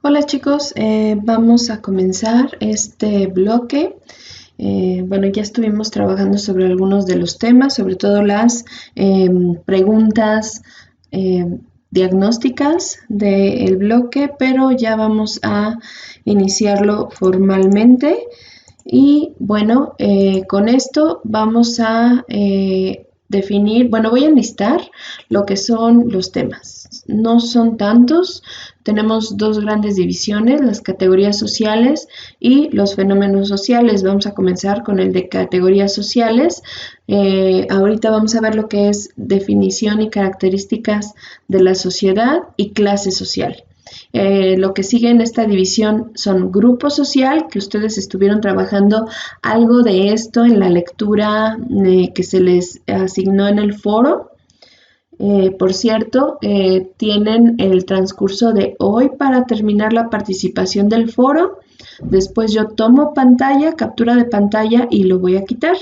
Hola chicos, vamos a comenzar este bloque. Bueno, ya estuvimos trabajando sobre algunos de los temas, sobre todo las preguntas diagnósticas del bloque, pero ya vamos a iniciarlo formalmente. Y bueno, con esto vamos a definir, bueno, voy a enlistar lo que son los temas. No son tantos, tenemos dos grandes divisiones, las categorías sociales y los fenómenos sociales. Vamos a comenzar con el de categorías sociales. Ahorita vamos a ver lo que es definición y características de la sociedad y clase social. Lo que sigue en esta división son grupo social, que ustedes estuvieron trabajando algo de esto en la lectura que se les asignó en el foro. Por cierto, tienen el transcurso de hoy para terminar la participación del foro. Después yo tomo pantalla, captura de pantalla y lo voy a quitar.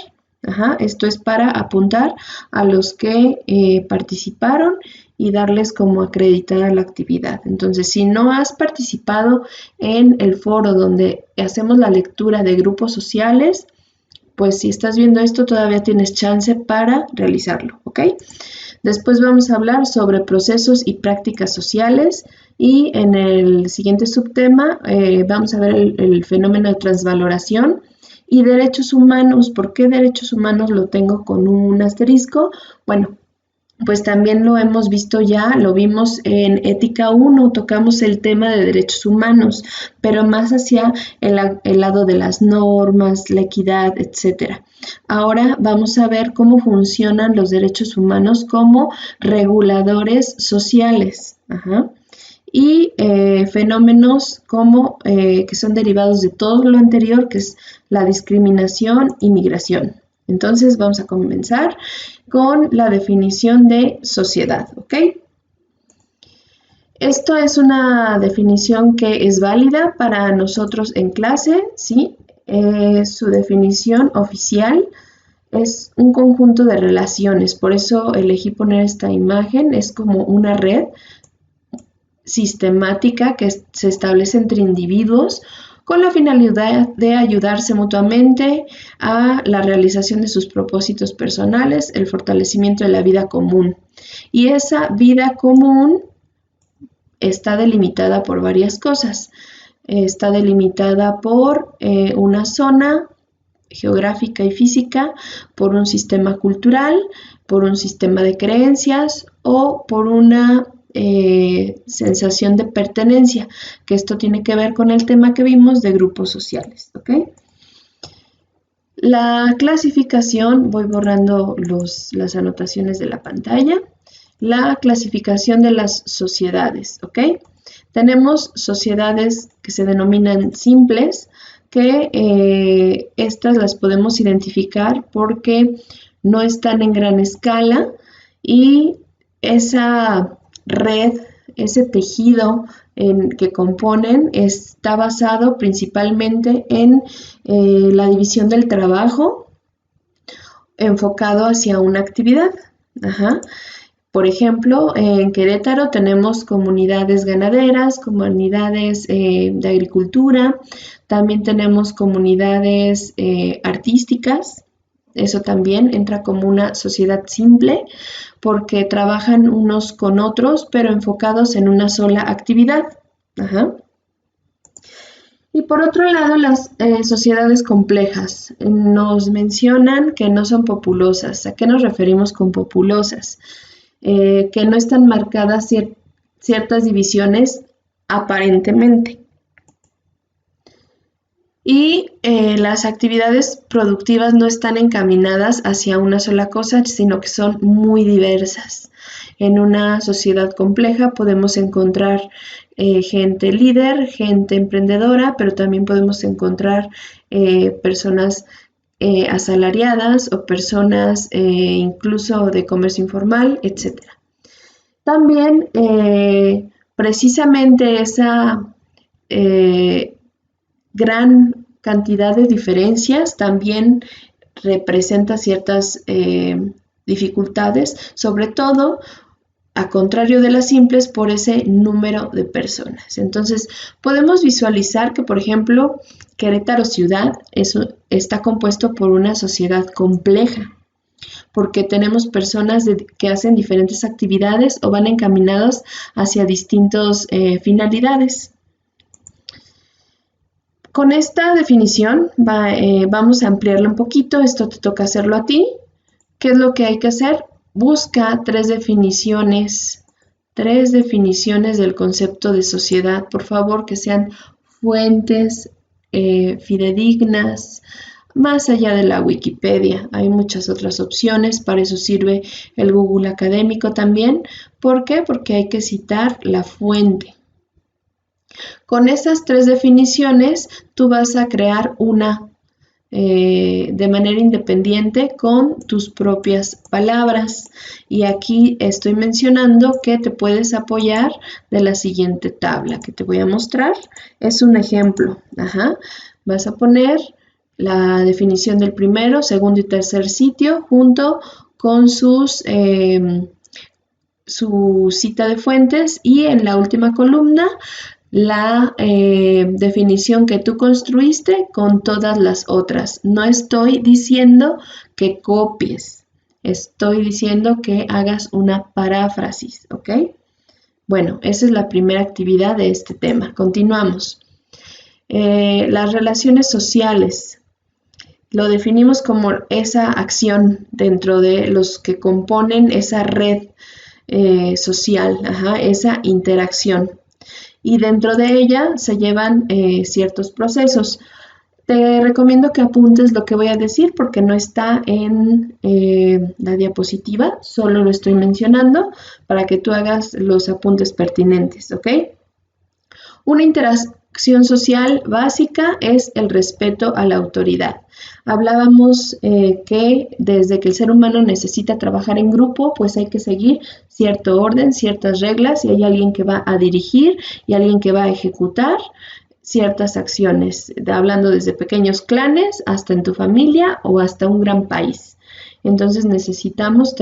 Esto es para apuntar a los que participaron y darles como acreditada la actividad. Entonces, si no has participado en el foro donde hacemos la lectura de grupos sociales, pues si estás viendo esto todavía tienes chance para realizarlo, ¿ok? Después vamos a hablar sobre procesos y prácticas sociales y en el siguiente subtema vamos a ver el fenómeno de transvaloración y derechos humanos. ¿Por qué derechos humanos lo tengo con un asterisco? Bueno, pues también lo hemos visto ya, lo vimos en Ética 1, tocamos el tema de derechos humanos, pero más hacia el lado de las normas, la equidad, etc. Ahora vamos a ver cómo funcionan los derechos humanos como reguladores sociales. Y fenómenos como que son derivados de todo lo anterior, que es la discriminación y migración. Entonces vamos a comenzar con la definición de sociedad, ¿ok? Esto es una definición que es válida para nosotros en clase, ¿sí? Su definición oficial es un conjunto de relaciones, por eso elegí poner esta imagen, es como una red sistemática que se establece entre individuos con la finalidad de ayudarse mutuamente a la realización de sus propósitos personales, el fortalecimiento de la vida común. Y esa vida común está delimitada por varias cosas. Está delimitada por una zona geográfica y física, por un sistema cultural, por un sistema de creencias o por una sensación de pertenencia, que esto tiene que ver con el tema que vimos de grupos sociales, ¿ok? La clasificación, voy borrando las anotaciones de la pantalla, la clasificación de las sociedades, ¿ok? Tenemos sociedades que se denominan simples, que estas las podemos identificar porque no están en gran escala y esa red, ese tejido que componen está basado principalmente en la división del trabajo enfocado hacia una actividad. Por ejemplo, en Querétaro tenemos comunidades ganaderas, comunidades de agricultura, también tenemos comunidades artísticas. Eso también entra como una sociedad simple porque trabajan unos con otros, pero enfocados en una sola actividad. Y por otro lado, las sociedades complejas nos mencionan que no son populosas. ¿A qué nos referimos con populosas? Que no están marcadas ciertas divisiones aparentemente. Y las actividades productivas no están encaminadas hacia una sola cosa, sino que son muy diversas. En una sociedad compleja podemos encontrar gente líder, gente emprendedora, pero también podemos encontrar personas asalariadas o personas incluso de comercio informal, etc. También precisamente esa gran cantidad de diferencias también representa ciertas dificultades, sobre todo a contrario de las simples, por ese número de personas. Entonces, podemos visualizar que, por ejemplo, Querétaro ciudad está compuesto por una sociedad compleja, porque tenemos personas que hacen diferentes actividades o van encaminados hacia distintas finalidades. Con esta definición vamos a ampliarla un poquito. Esto te toca hacerlo a ti. ¿Qué es lo que hay que hacer? Busca tres definiciones del concepto de sociedad. Por favor, que sean fuentes fidedignas, más allá de la Wikipedia. Hay muchas otras opciones, para eso sirve el Google académico también. ¿Por qué? Porque hay que citar la fuente. Con esas tres definiciones, tú vas a crear una de manera independiente con tus propias palabras. Y aquí estoy mencionando que te puedes apoyar de la siguiente tabla que te voy a mostrar. Es un ejemplo. Vas a poner la definición del primero, segundo y tercer sitio junto con su cita de fuentes, y en la última columna la definición que tú construiste con todas las otras. No estoy diciendo que copies, estoy diciendo que hagas una paráfrasis, ¿ok? Bueno, esa es la primera actividad de este tema. Continuamos. Las relaciones sociales. Lo definimos como esa acción dentro de los que componen esa red social, esa interacción. Y dentro de ella se llevan ciertos procesos. Te recomiendo que apuntes lo que voy a decir porque no está en la diapositiva, solo lo estoy mencionando para que tú hagas los apuntes pertinentes, ¿ok? Una interacción social básica es el respeto a la autoridad. Hablábamos que desde que el ser humano necesita trabajar en grupo, pues hay que seguir cierto orden, ciertas reglas, y hay alguien que va a dirigir y alguien que va a ejecutar ciertas acciones, hablando desde pequeños clanes hasta en tu familia o hasta un gran país. Entonces necesitamos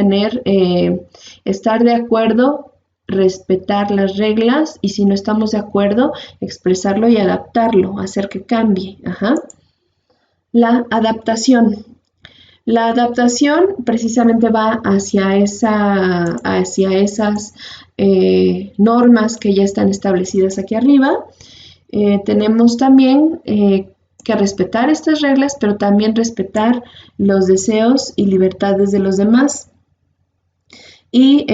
estar de acuerdo, respetar las reglas, y si no estamos de acuerdo, expresarlo y adaptarlo, hacer que cambie. La adaptación. La adaptación precisamente va hacia esas normas que ya están establecidas aquí arriba. Tenemos también que respetar estas reglas, pero también respetar los deseos y libertades de los demás y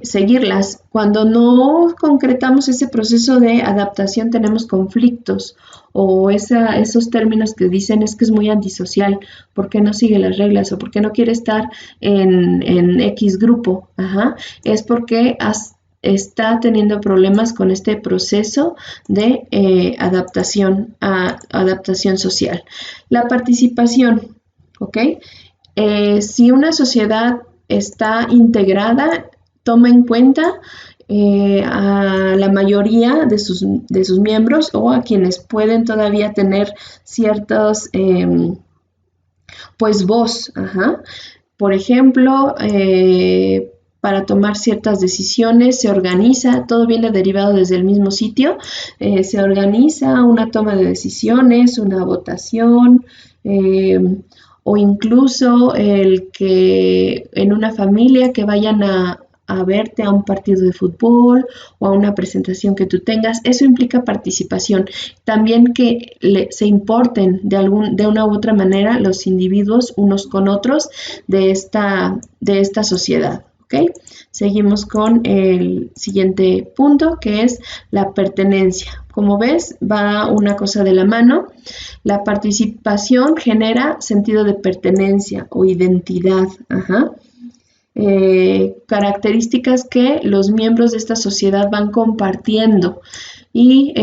seguirlas. Cuando no concretamos ese proceso de adaptación, tenemos conflictos o esos términos que dicen es que es muy antisocial, ¿por qué no sigue las reglas? O ¿por qué no quiere estar en X grupo? Es porque está teniendo problemas con este proceso de adaptación social. La participación, ¿ok? Si una sociedad está integrada, toma en cuenta a la mayoría de sus miembros o a quienes pueden todavía tener ciertos, pues voz. Por ejemplo, para tomar ciertas decisiones se organiza, todo viene derivado desde el mismo sitio, se organiza una toma de decisiones, una votación, o incluso el que en una familia que vayan a verte a un partido de fútbol o a una presentación que tú tengas, eso implica participación. También que se importen de una u otra manera los individuos unos con otros de esta sociedad. ¿Okay? Seguimos con el siguiente punto, que es la pertenencia. Como ves, va una cosa de la mano. La participación genera sentido de pertenencia o identidad. Características que los miembros de esta sociedad van compartiendo y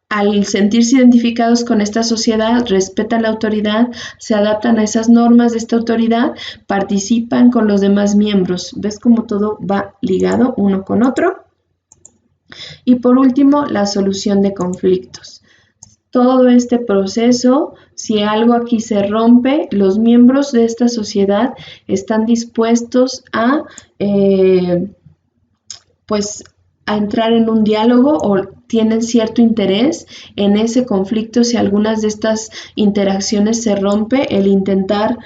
al sentirse identificados con esta sociedad, respetan la autoridad, se adaptan a esas normas de esta autoridad, participan con los demás miembros. ¿Ves cómo todo va ligado uno con otro? Y por último, la solución de conflictos. todo este proceso, si algo aquí se rompe, los miembros de esta sociedad están dispuestos a, pues, a entrar en un diálogo o tienen cierto interés en ese conflicto. Si algunas de estas interacciones se rompe, el intentar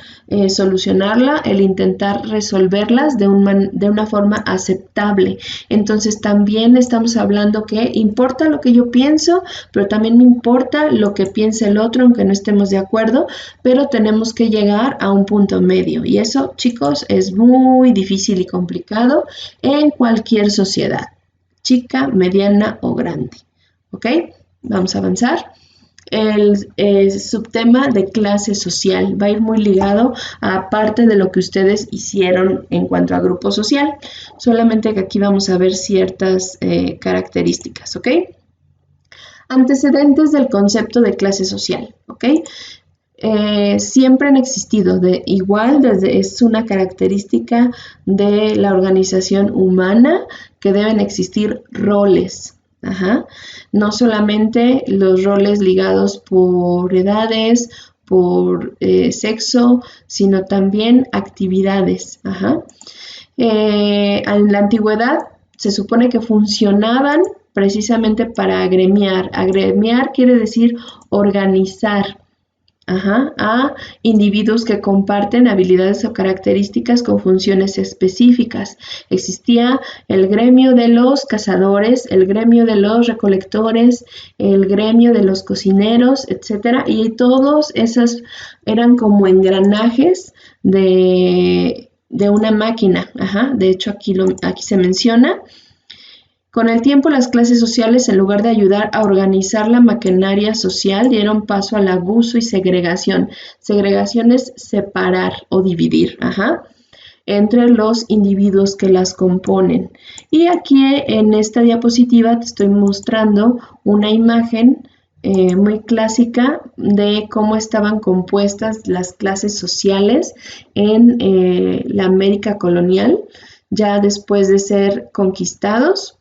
solucionarla, el intentar resolverlas de una forma aceptable. Entonces también estamos hablando que importa lo que yo pienso, pero también me importa lo que piense el otro, aunque no estemos de acuerdo, pero tenemos que llegar a un punto medio. Y eso, chicos, es muy difícil y complicado en cualquier sociedad, chica, mediana o grande. ¿Ok? Vamos a avanzar. El subtema de clase social va a ir muy ligado a parte de lo que ustedes hicieron en cuanto a grupo social, solamente que aquí vamos a ver ciertas características. ¿Ok? Antecedentes del concepto de clase social. ¿Ok? Siempre han existido, es una característica de la organización humana que deben existir roles. No solamente los roles ligados por edades, por sexo, sino también actividades. En la antigüedad se supone que funcionaban precisamente para agremiar. Agremiar quiere decir organizar a individuos que comparten habilidades o características con funciones específicas. Existía el gremio de los cazadores, el gremio de los recolectores, el gremio de los cocineros, etcétera, y todos esos eran como engranajes de una máquina. De hecho, aquí se menciona. Con el tiempo, las clases sociales, en lugar de ayudar a organizar la maquinaria social, dieron paso al abuso y segregación. Segregación es separar o dividir, entre los individuos que las componen. Y aquí en esta diapositiva te estoy mostrando una imagen muy clásica de cómo estaban compuestas las clases sociales en la América colonial, ya después de ser conquistados.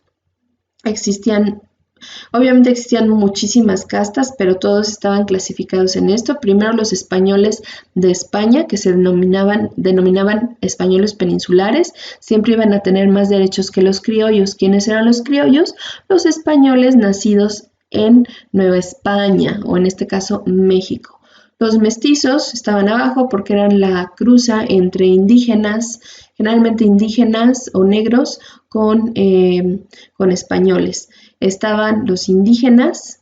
Obviamente existían muchísimas castas, pero todos estaban clasificados en esto. Primero los españoles de España, que se denominaban españoles peninsulares, siempre iban a tener más derechos que los criollos. ¿Quiénes eran los criollos? Los españoles nacidos en Nueva España, o en este caso México. Los mestizos estaban abajo porque eran la cruza entre indígenas, generalmente indígenas o negros, con españoles. Estaban los indígenas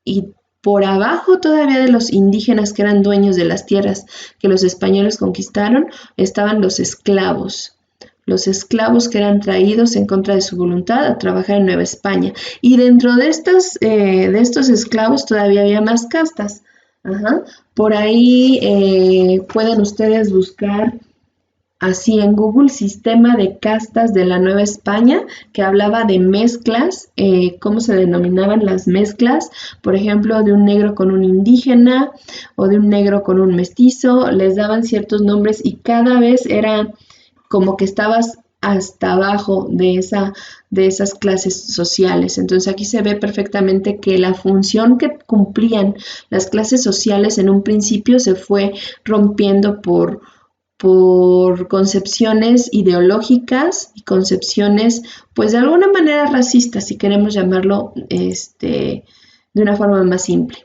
y por abajo todavía de los indígenas que eran dueños de las tierras que los españoles conquistaron, estaban los esclavos. Los esclavos que eran traídos en contra de su voluntad a trabajar en Nueva España. Y dentro de estos esclavos todavía había más castas. Por ahí pueden ustedes buscar así en Google, sistema de castas de la Nueva España, que hablaba de mezclas, cómo se denominaban las mezclas, por ejemplo, de un negro con un indígena o de un negro con un mestizo, les daban ciertos nombres y cada vez era como que estabas hasta abajo de esas clases sociales. Entonces aquí se ve perfectamente que la función que cumplían las clases sociales en un principio se fue rompiendo por concepciones ideológicas y concepciones, pues de alguna manera racistas, si queremos llamarlo de una forma más simple.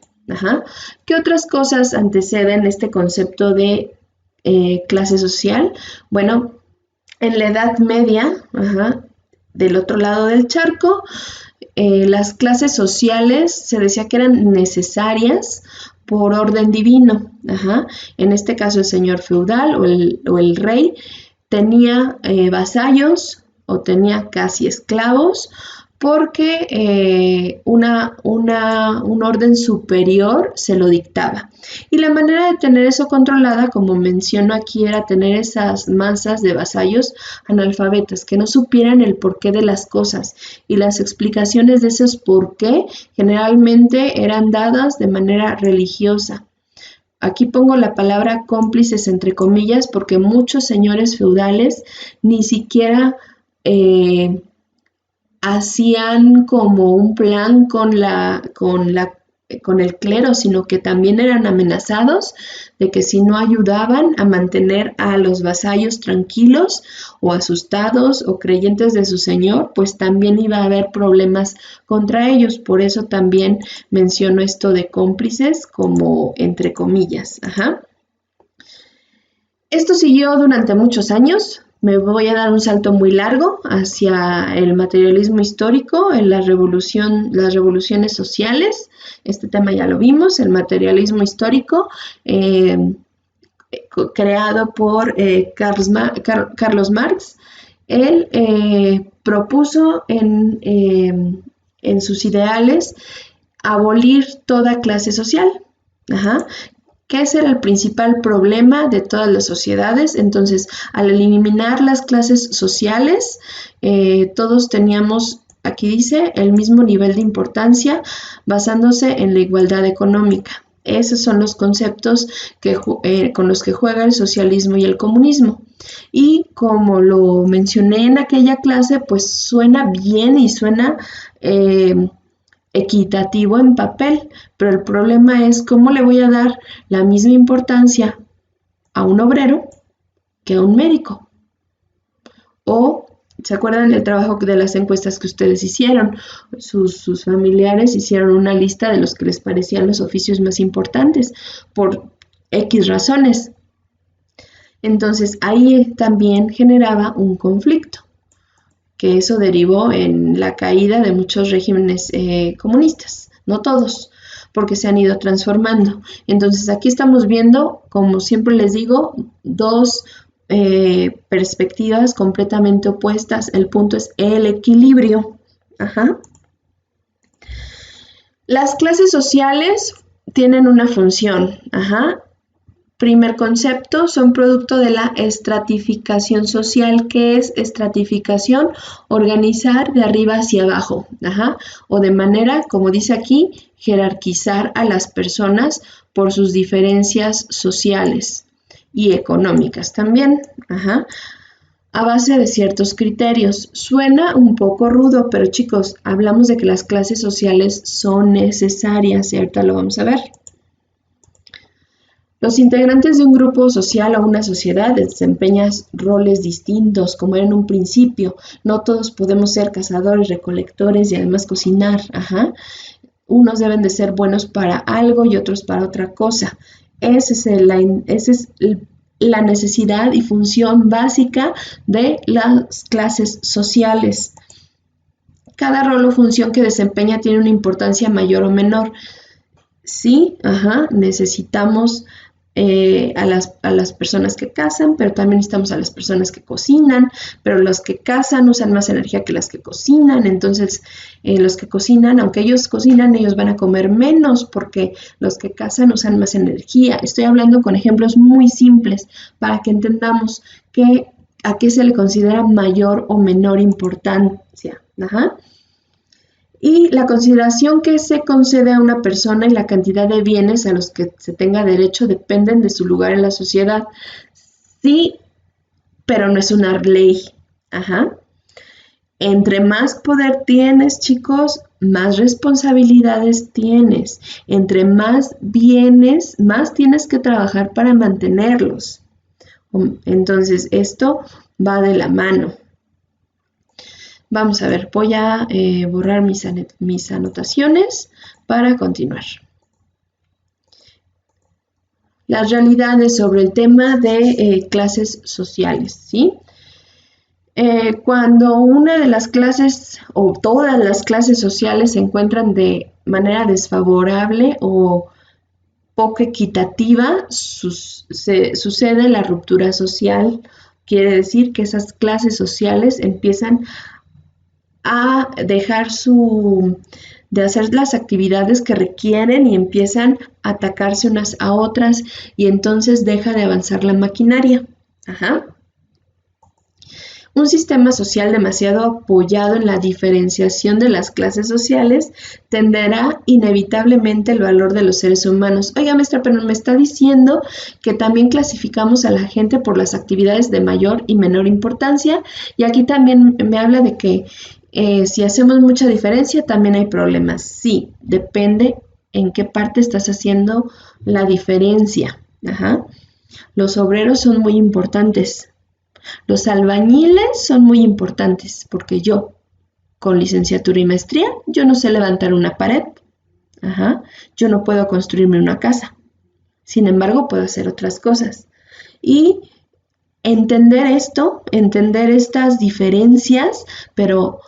¿Qué otras cosas anteceden este concepto de clase social? Bueno, en la Edad Media, del otro lado del charco, las clases sociales se decía que eran necesarias por orden divino. En este caso el señor feudal o el rey tenía vasallos o tenía casi esclavos porque un orden superior se lo dictaba. Y la manera de tener eso controlada, como menciono aquí, era tener esas masas de vasallos analfabetas que no supieran el porqué de las cosas. Y las explicaciones de esos por qué generalmente eran dadas de manera religiosa. Aquí pongo la palabra cómplices entre comillas porque muchos señores feudales ni siquiera hacían como un plan con con el clero, sino que también eran amenazados de que si no ayudaban a mantener a los vasallos tranquilos o asustados o creyentes de su señor, pues también iba a haber problemas contra ellos. Por eso también menciono esto de cómplices como entre comillas. Ajá. Esto siguió durante muchos años. Me voy a dar un salto muy largo hacia el materialismo histórico, en las revoluciones sociales. Este tema ya lo vimos, el materialismo histórico, creado por Carlos Marx. Él propuso en sus ideales abolir toda clase social. Ajá. Que ese era el principal problema de todas las sociedades. Entonces, al eliminar las clases sociales, todos teníamos, aquí dice, el mismo nivel de importancia basándose en la igualdad económica. Esos son los conceptos con los que juega el socialismo y el comunismo. Y como lo mencioné en aquella clase, pues suena bien y suena equitativo en papel, pero el problema es cómo le voy a dar la misma importancia a un obrero que a un médico. O, ¿se acuerdan del trabajo de las encuestas que ustedes hicieron? Sus familiares hicieron una lista de los que les parecían los oficios más importantes por X razones. Entonces, ahí también generaba un conflicto, que eso derivó en la caída de muchos regímenes comunistas, no todos, porque se han ido transformando. Entonces aquí estamos viendo, como siempre les digo, dos perspectivas completamente opuestas. El punto es el equilibrio. Ajá. Las clases sociales tienen una función. Ajá. Primer concepto, son producto de la estratificación social. ¿Qué es estratificación? Organizar de arriba hacia abajo, ajá, o de manera, como dice aquí, jerarquizar a las personas por sus diferencias sociales y económicas también, ajá, a base de ciertos criterios. Suena un poco rudo, pero chicos, hablamos de que las clases sociales son necesarias y ahorita lo vamos a ver. Los integrantes de un grupo social o una sociedad desempeñan roles distintos, como era en un principio. No todos podemos ser cazadores, recolectores y además cocinar. Ajá. Unos deben de ser buenos para algo y otros para otra cosa. Esa es la necesidad y función básica de las clases sociales. Cada rol o función que desempeña tiene una importancia mayor o menor. Sí, ajá, necesitamos a las personas que cazan, pero también necesitamos a las personas que cocinan, pero los que cazan usan más energía que las que cocinan. Entonces los que cocinan, aunque ellos cocinan, ellos van a comer menos porque los que cazan usan más energía. Estoy hablando con ejemplos muy simples para que entendamos a qué se le considera mayor o menor importancia. Ajá. Y la consideración que se concede a una persona y la cantidad de bienes a los que se tenga derecho dependen de su lugar en la sociedad. Sí, pero no es una ley. Ajá. Entre más poder tienes, chicos, más responsabilidades tienes. Entre más bienes, más tienes que trabajar para mantenerlos. Entonces, esto va de la mano. Vamos a ver, voy a borrar mis anotaciones para continuar. Las realidades sobre el tema de clases sociales, ¿sí? Cuando una de las clases o todas las clases sociales se encuentran de manera desfavorable o poco equitativa, sucede la ruptura social. Quiere decir que esas clases sociales empiezan a dejar de hacer las actividades que requieren y empiezan a atacarse unas a otras y entonces deja de avanzar la maquinaria. Ajá. Un sistema social demasiado apoyado en la diferenciación de las clases sociales tenderá inevitablemente el valor de los seres humanos. Oiga, maestra, pero me está diciendo que también clasificamos a la gente por las actividades de mayor y menor importancia, y aquí también me habla de que si hacemos mucha diferencia también hay problemas. Sí, depende en qué parte estás haciendo la diferencia. Ajá. Los obreros son muy importantes. Los albañiles son muy importantes porque yo, con licenciatura y maestría, yo no sé levantar una pared. Ajá. Yo no puedo construirme una casa. Sin embargo, puedo hacer otras cosas. Y entender esto, entender estas diferencias, pero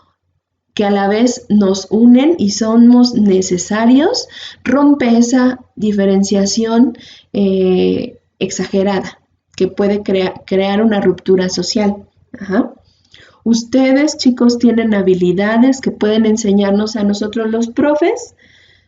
que a la vez nos unen y somos necesarios, rompe esa diferenciación exagerada que puede crear una ruptura social. Ajá. Ustedes, chicos, tienen habilidades que pueden enseñarnos a nosotros los profes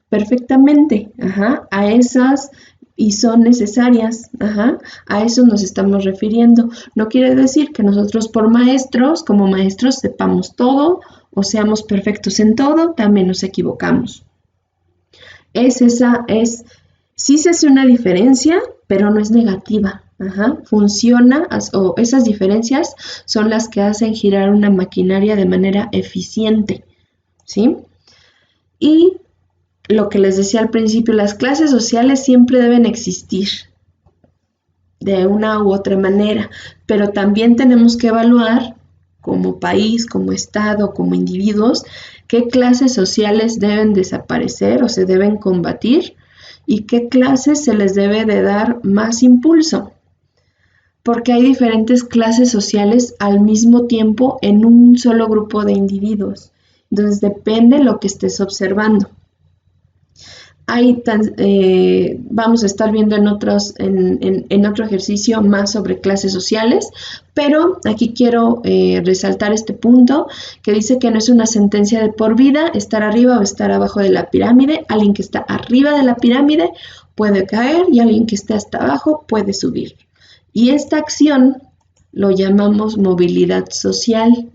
perfectamente, ajá, a esas y son necesarias, ajá, a eso nos estamos refiriendo. No quiere decir que nosotros como maestros sepamos todo o seamos perfectos en todo, también nos equivocamos. Sí se hace una diferencia, pero no es negativa. Ajá, funciona, o esas diferencias son las que hacen girar una maquinaria de manera eficiente, ¿sí? Y lo que les decía al principio, las clases sociales siempre deben existir de una u otra manera, pero también tenemos que evaluar como país, como Estado, como individuos, qué clases sociales deben desaparecer o se deben combatir y qué clases se les debe de dar más impulso, porque hay diferentes clases sociales al mismo tiempo en un solo grupo de individuos. Entonces depende de lo que estés observando. Vamos a estar viendo en otro ejercicio más sobre clases sociales, pero aquí quiero resaltar este punto que dice que no es una sentencia de por vida estar arriba o estar abajo de la pirámide. Alguien que está arriba de la pirámide puede caer y alguien que está hasta abajo puede subir. Y esta acción lo llamamos movilidad social.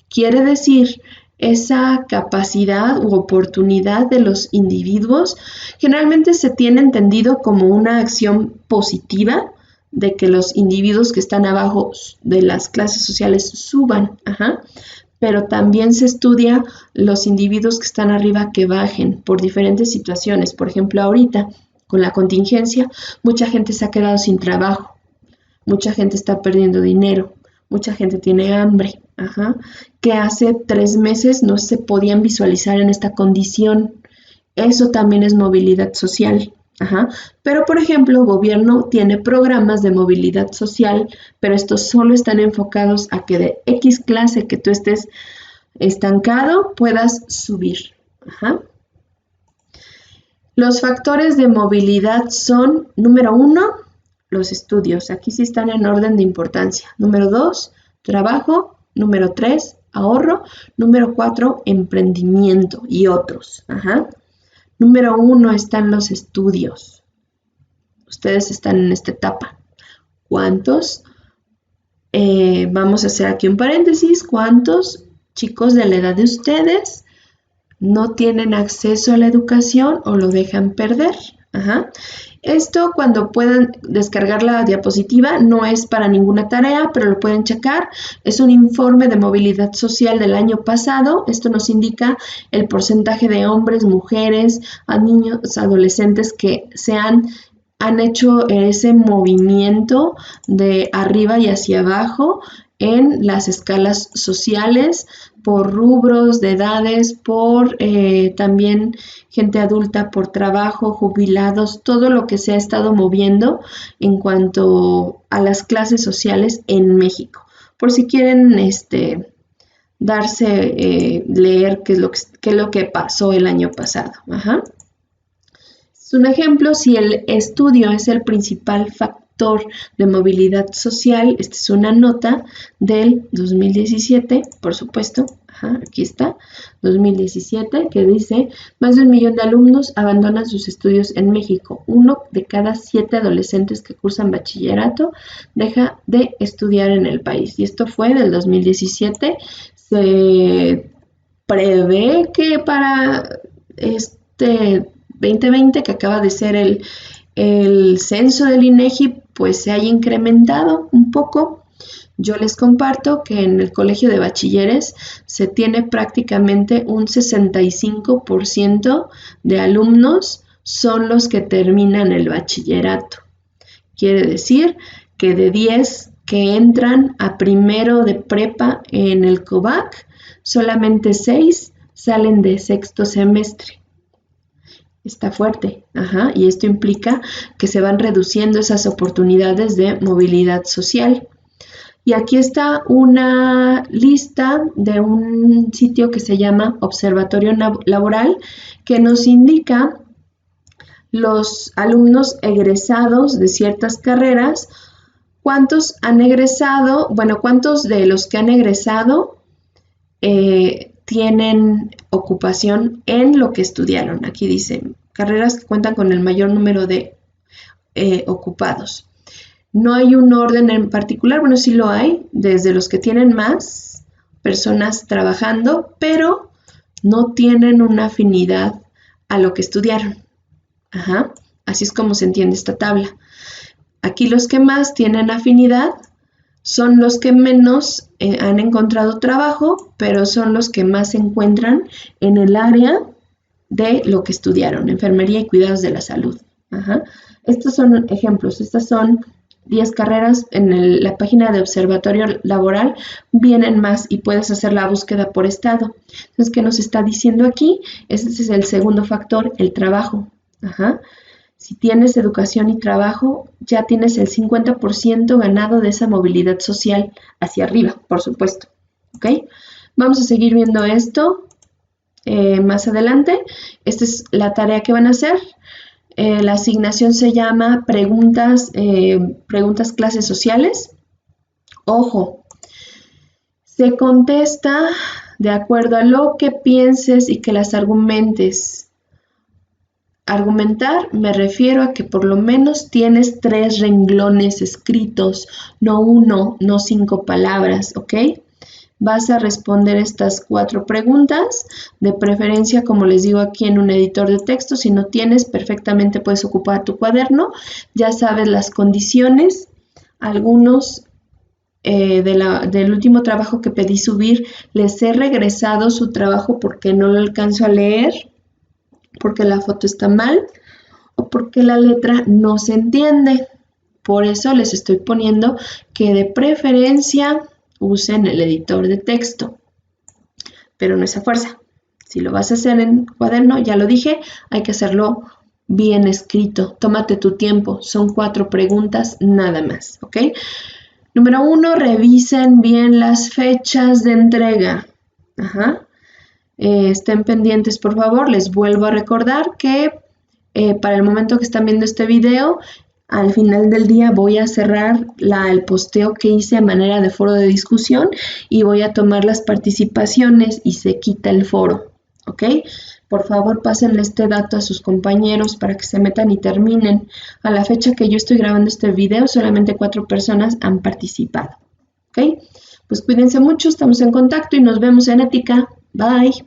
Quiere decir esa capacidad u oportunidad de los individuos generalmente se tiene entendido como una acción positiva de que los individuos que están abajo de las clases sociales suban, ajá, pero también se estudia los individuos que están arriba que bajen por diferentes situaciones. Por ejemplo, ahorita con la contingencia mucha gente se ha quedado sin trabajo, mucha gente está perdiendo dinero, mucha gente tiene hambre, ajá, que hace 3 meses no se podían visualizar en esta condición. Eso también es movilidad social. Ajá. Pero, por ejemplo, el gobierno tiene programas de movilidad social, pero estos solo están enfocados a que de X clase que tú estés estancado puedas subir. Ajá. Los factores de movilidad son, número 1, los estudios. Aquí sí están en orden de importancia. Número 2, trabajo. Número 3, ahorro. Número 4, emprendimiento y otros. Ajá. Número 1 están los estudios. Ustedes están en esta etapa. ¿Cuántos? Vamos a hacer aquí un paréntesis. ¿Cuántos chicos de la edad de ustedes no tienen acceso a la educación o lo dejan perder? Ajá. Esto, cuando puedan descargar la diapositiva, no es para ninguna tarea, pero lo pueden checar. Es un informe de movilidad social del año pasado. Esto nos indica el porcentaje de hombres, mujeres, a niños, adolescentes que han hecho ese movimiento de arriba y hacia abajo en las escalas sociales, por rubros de edades, por también gente adulta, por trabajo, jubilados, todo lo que se ha estado moviendo en cuanto a las clases sociales en México. Por si quieren leer qué es lo que pasó el año pasado. Ajá. Es un ejemplo. Si el estudio es el principal factor de movilidad social, esta es una nota del 2017, por supuesto. Ajá, aquí está, 2017, que dice: más de 1 millón de alumnos abandonan sus estudios en México. 1 de cada 7 adolescentes que cursan bachillerato deja de estudiar en el país. Y esto fue del 2017. Se prevé que para este 2020, que acaba de ser el censo del INEGI, pues se haya incrementado un poco. Yo les comparto que en el colegio de bachilleres se tiene prácticamente un 65% de alumnos son los que terminan el bachillerato. Quiere decir que de 10 que entran a primero de prepa en el COVAC, solamente 6 salen de sexto semestre. Está fuerte, y esto implica que se van reduciendo esas oportunidades de movilidad social. Y aquí está una lista de un sitio que se llama Observatorio Laboral, que nos indica los alumnos egresados de ciertas carreras, cuántos han egresado, cuántos de los que han egresado tienen ocupación en lo que estudiaron. Aquí dice, carreras que cuentan con el mayor número de ocupados. No hay un orden en particular, sí lo hay, desde los que tienen más personas trabajando, pero no tienen una afinidad a lo que estudiaron. Así es como se entiende esta tabla. Aquí los que más tienen afinidad son los que menos han encontrado trabajo, pero son los que más se encuentran en el área de lo que estudiaron, enfermería y cuidados de la salud. Estos son ejemplos, estas son 10 carreras. En la página de Observatorio Laboral vienen más y puedes hacer la búsqueda por estado. Entonces, ¿qué nos está diciendo aquí? Este es el segundo factor, el trabajo. Si tienes educación y trabajo, ya tienes el 50% ganado de esa movilidad social hacia arriba, por supuesto. ¿Ok? Vamos a seguir viendo esto más adelante. Esta es la tarea que van a hacer. La asignación se llama preguntas clases sociales. Ojo, se contesta de acuerdo a lo que pienses y que las argumentes. Argumentar me refiero a que por lo menos tienes 3 renglones escritos, no 1, no 5 palabras, ¿ok? Vas a responder estas 4 preguntas, de preferencia, como les digo aquí, en un editor de texto. Si no tienes, perfectamente puedes ocupar tu cuaderno. Ya sabes las condiciones. Algunos del último trabajo que pedí subir, les he regresado su trabajo porque no lo alcanzo a leer, porque la foto está mal o porque la letra no se entiende. Por eso les estoy poniendo que de preferencia usen el editor de texto, pero no es a fuerza. Si lo vas a hacer en cuaderno, ya lo dije, hay que hacerlo bien escrito. Tómate tu tiempo, son 4 preguntas nada más, ¿ok? Número 1, revisen bien las fechas de entrega. Estén pendientes, por favor. Les vuelvo a recordar que para el momento que están viendo este video, al final del día voy a cerrar el posteo que hice a manera de foro de discusión y voy a tomar las participaciones y se quita el foro, ¿ok? Por favor, pásenle este dato a sus compañeros para que se metan y terminen. A la fecha que yo estoy grabando este video, solamente 4 personas han participado, ¿ok? Pues cuídense mucho, estamos en contacto y nos vemos en ética. Bye.